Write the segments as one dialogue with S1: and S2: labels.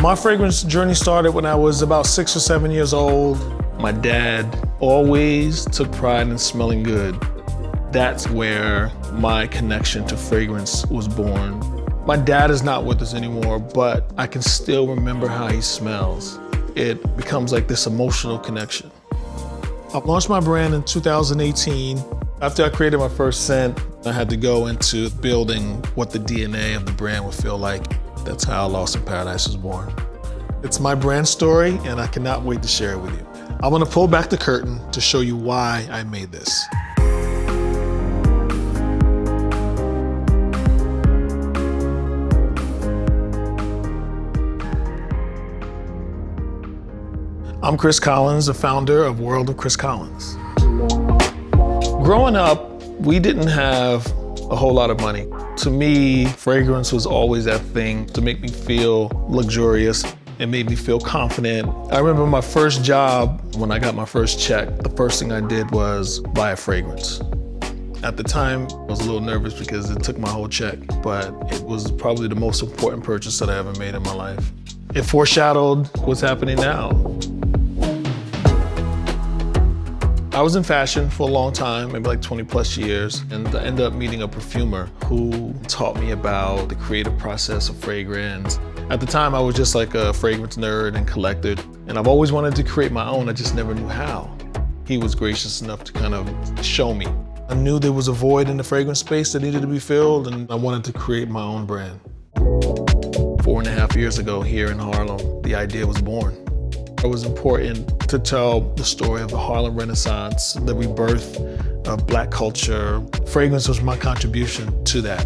S1: My fragrance journey started when I was about 6 or 7 years old. My dad always took pride in smelling good. That's where my connection to fragrance was born. My dad is not with us anymore, but I can still remember how he smells. It becomes like this emotional connection. I launched my brand in 2018. After I created my first scent, I had to go into building what the DNA of the brand would feel like. That's how Lost in Paradise was born. It's my brand story, and I cannot wait to share it with you. I want to pull back the curtain to show you why I made this. I'm Chris Collins, the founder of World of Chris Collins. Growing up, we didn't have a whole lot of money. To me, fragrance was always that thing to make me feel luxurious. It made me feel confident. I remember my first job, when I got my first check, the first thing I did was buy a fragrance. At the time, I was a little nervous because it took my whole check, but it was probably the most important purchase that I ever made in my life. It foreshadowed what's happening now. I was in fashion for a long time, maybe like 20 plus years, and I ended up meeting a perfumer who taught me about the creative process of fragrance. At the time, I was just like a fragrance nerd and collector, and I've always wanted to create my own, I just never knew how. He was gracious enough to kind of show me. I knew there was a void in the fragrance space that needed to be filled, and I wanted to create my own brand. 4.5 years ago here in Harlem, the idea was born. It was important to tell the story of the Harlem Renaissance, the rebirth of Black culture. Fragrance was my contribution to that.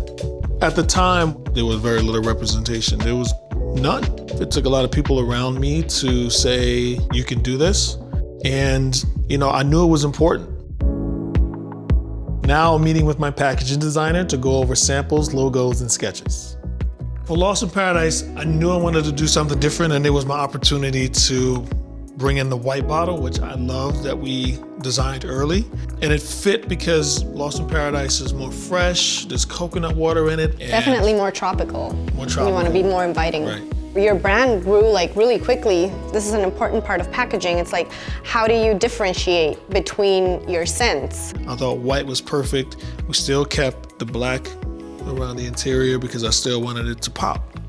S1: At the time, there was very little representation. There was none. It took a lot of people around me to say, you can do this. And, I knew it was important. Now I'm meeting with my packaging designer to go over samples, logos, and sketches. For Lost in Paradise, I knew I wanted to do something different, and it was my opportunity to bring in the white bottle, which I love that we designed early. And it fit because Lost in Paradise is more fresh, there's coconut water in it.
S2: Definitely more tropical.
S1: More tropical.
S2: You want to be more inviting.
S1: Right.
S2: Your brand grew really quickly. This is an important part of packaging. It's like, how do you differentiate between your scents?
S1: I thought white was perfect. We still kept the black around the interior because I still wanted it to pop.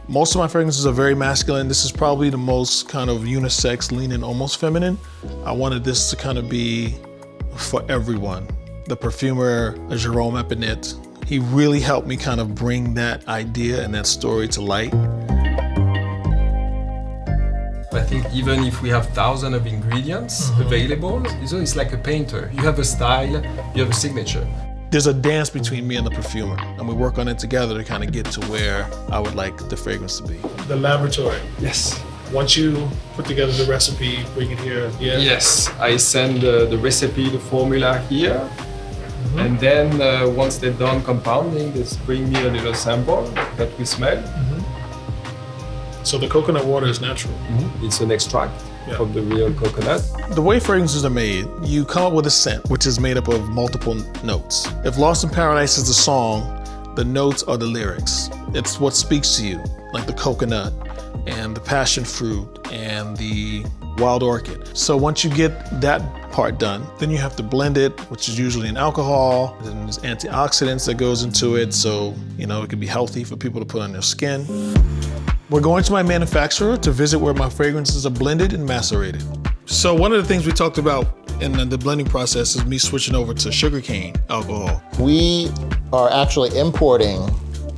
S1: Most of my fragrances are very masculine. This is probably the most kind of unisex, leaning almost feminine. I wanted this to kind of be for everyone. The perfumer, Jerome Epinette, he really helped me kind of bring that idea and that story to light.
S3: I think even if we have thousands of ingredients available, it's like a painter. You have a style, you have a signature.
S1: There's a dance between me and the perfumer, and we work on it together to kind of get to where I would like the fragrance to be. The laboratory.
S3: Yes.
S1: Once you put together the recipe, bring it here. Yeah.
S3: Yes, I send the recipe, the formula here, and then once they're done compounding, they bring me a little sample that we smell.
S1: So the coconut water is natural.
S3: It's an extract from the real coconut.
S1: The way fragrances are made, you come up with a scent, which is made up of multiple notes. If Lost in Paradise is the song, the notes are the lyrics. It's what speaks to you, like the coconut and the passion fruit and the wild orchid. So once you get that part done, then you have to blend it, which is usually an alcohol, and there's antioxidants that goes into it, so it can be healthy for people to put on their skin. We're going to my manufacturer to visit where my fragrances are blended and macerated. So one of the things we talked about in the blending process is me switching over to sugarcane alcohol.
S4: We are actually importing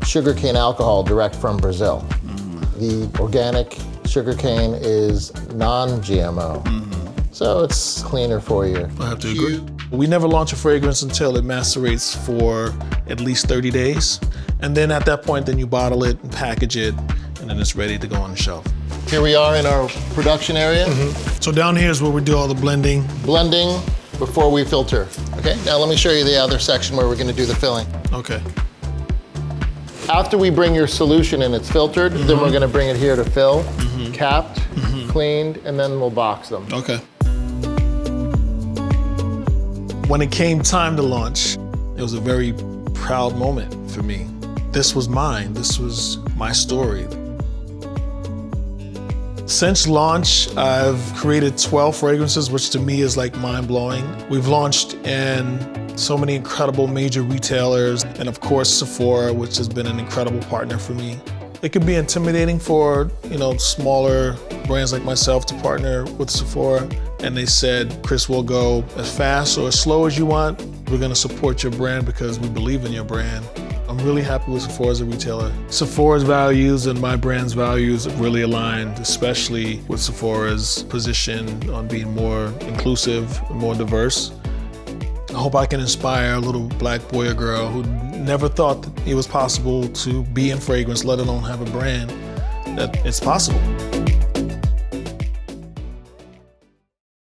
S4: sugarcane alcohol direct from Brazil. The organic sugarcane is non-GMO, so it's cleaner for you.
S1: I have to agree. We never launch a fragrance until it macerates for at least 30 days. And then at that point, then you bottle it and package it, and then it's ready to go on the shelf.
S4: Here we are in our production area.
S1: So down here is where we do all the blending.
S4: Blending before we filter. Okay, now let me show you the other section where we're gonna do the filling.
S1: Okay.
S4: After we bring your solution and it's filtered, then we're gonna bring it here to fill, capped, cleaned, and then we'll box them.
S1: Okay. When it came time to launch, it was a very proud moment for me. This was mine. This was my story. Since launch, I've created 12 fragrances, which to me is like mind-blowing. We've launched in so many incredible major retailers, and of course Sephora, which has been an incredible partner for me. It could be intimidating for, smaller brands like myself to partner with Sephora, and they said, Chris, we'll go as fast or as slow as you want. We're gonna support your brand because we believe in your brand. I'm really happy with Sephora as a retailer. Sephora's values and my brand's values have really aligned, especially with Sephora's position on being more inclusive and more diverse. I hope I can inspire a little black boy or girl who never thought that it was possible to be in fragrance, let alone have a brand, that it's possible.